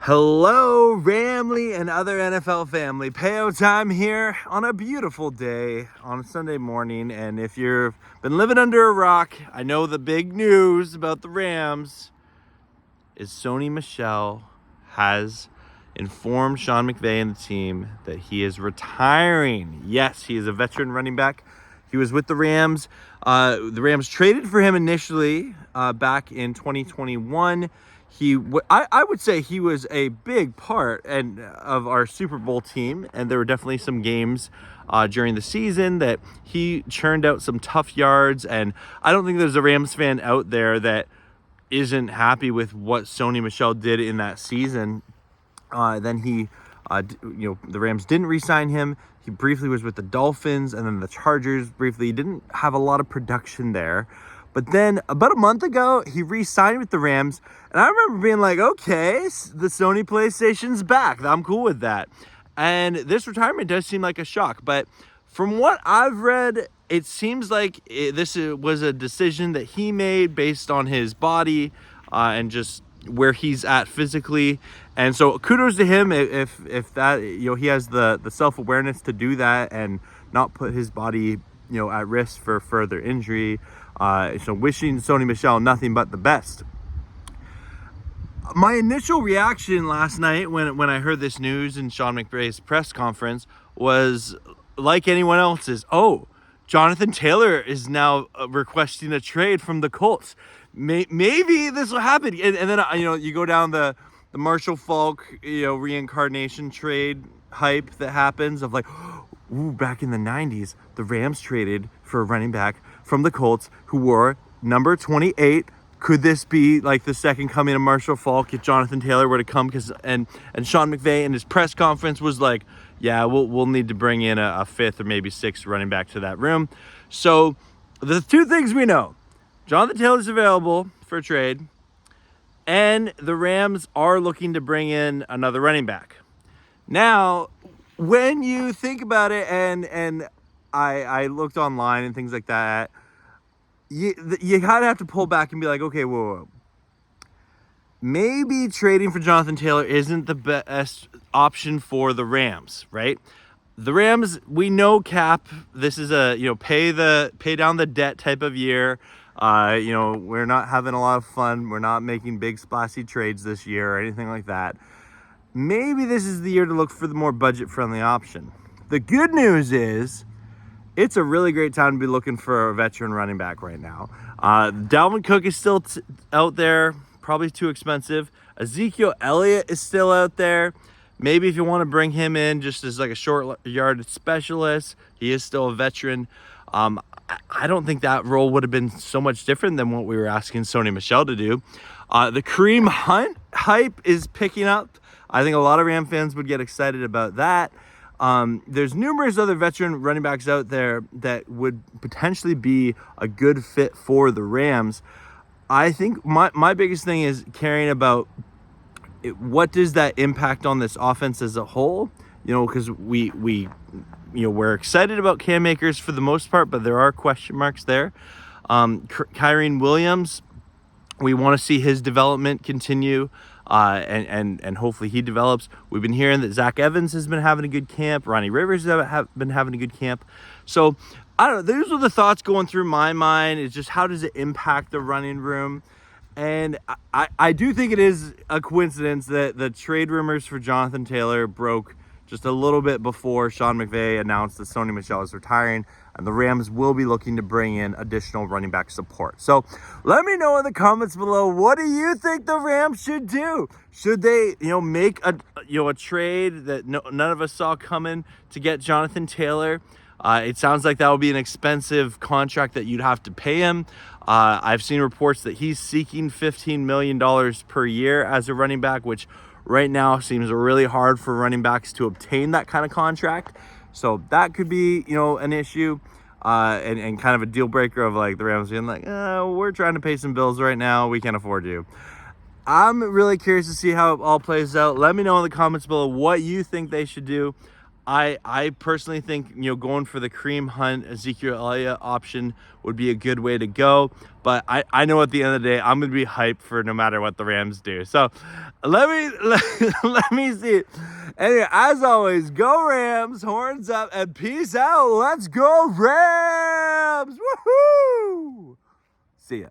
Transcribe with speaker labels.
Speaker 1: Hello, Ramley and other NFL family. Payo time here on a beautiful day on a Sunday morning. And if you've been living under a rock, I know the big news about the Rams is Sony Michel has informed Sean McVay and the team that he is retiring. Yes, he is a veteran running back. He was with the Rams. The Rams traded for him initially back in 2021. I would say he was a big part of our Super Bowl team, and there were definitely some games during the season that he churned out some tough yards, and I don't think there's a Rams fan out there that isn't happy with what Sony Michel did in that season. Then the Rams didn't re-sign him. He briefly was with the Dolphins and then the Chargers briefly. He didn't have a lot of production there. But then about a month ago, he re-signed with the Rams. And I remember being like, okay, the Sony PlayStation's back. I'm cool with that. And this retirement does seem like a shock. But from what I've read, it seems like this was a decision that he made based on his body and just where he's at physically. And so kudos to him if that, he has the self-awareness to do that and not put his body, at risk for further injury. So wishing Sony Michel nothing but the best. My initial reaction last night when I heard this news in Sean McVay's press conference was like anyone else's. Oh, Jonathan Taylor is now requesting a trade from the Colts. Maybe this will happen. And then, you go down the Marshall Faulk, reincarnation trade hype that happens of like, ooh, back in the 90s, the Rams traded for a running back from the Colts who wore number 28. Could this be like the second coming of Marshall Faulk if Jonathan Taylor were to come? And Sean McVay in his press conference was like, yeah, we'll need to bring in a fifth or maybe sixth running back to that room. So the two things we know, Jonathan Taylor's available for a trade, and the Rams are looking to bring in another running back. Now, when you think about it, and I looked online and things like that, you kind of have to pull back and be like, okay, whoa. Maybe trading for Jonathan Taylor isn't the best option for the Rams, right? The Rams, we know cap. This is a pay down the debt type of year. We're not having a lot of fun. We're not making big splashy trades this year or anything like that. Maybe this is the year to look for the more budget-friendly option. The good news is it's a really great time to be looking for a veteran running back right now. Dalvin Cook is still out there, probably too expensive. Ezekiel Elliott is still out there. Maybe if you want to bring him in just as like a short yard specialist, he is still a veteran. I don't think that role would have been so much different than what we were asking Sony Michel to do. The Kareem Hunt hype is picking up. I think a lot of Ram fans would get excited about that. There's numerous other veteran running backs out there that would potentially be a good fit for the Rams. I think my biggest thing is caring about what does that impact on this offense as a whole, because we're excited about Cam Akers for the most part, but there are question marks there. Kyren Williams, we want to see his development continue, and hopefully he develops. We've been hearing that Zach Evans has been having a good camp. Ronnie Rivers have been having a good camp. So I don't know. Those are the thoughts going through my mind. It's just how does it impact the running room? And I do think it is a coincidence that the trade rumors for Jonathan Taylor broke just a little bit before Sean McVay announced that Sony Michel is retiring, and the Rams will be looking to bring in additional running back support. So let me know in the comments below, what do you think the Rams should do? Should they, make a trade that none of us saw coming to get Jonathan Taylor? It sounds like that would be an expensive contract that you'd have to pay him. I've seen reports that he's seeking $15 million per year as a running back, which right now seems really hard for running backs to obtain that kind of contract. So that could be, an issue and kind of a deal breaker of like the Rams being like, we're trying to pay some bills right now. We can't afford you. I'm really curious to see how it all plays out. Let me know in the comments below what you think they should do. I personally think, you know, going for the Kareem Hunt, Ezekiel Elliott option would be a good way to go. But I know at the end of the day, I'm going to be hyped for no matter what the Rams do. So let me see. Anyway, as always, go Rams, horns up, and peace out. Let's go Rams! Woohoo! See ya.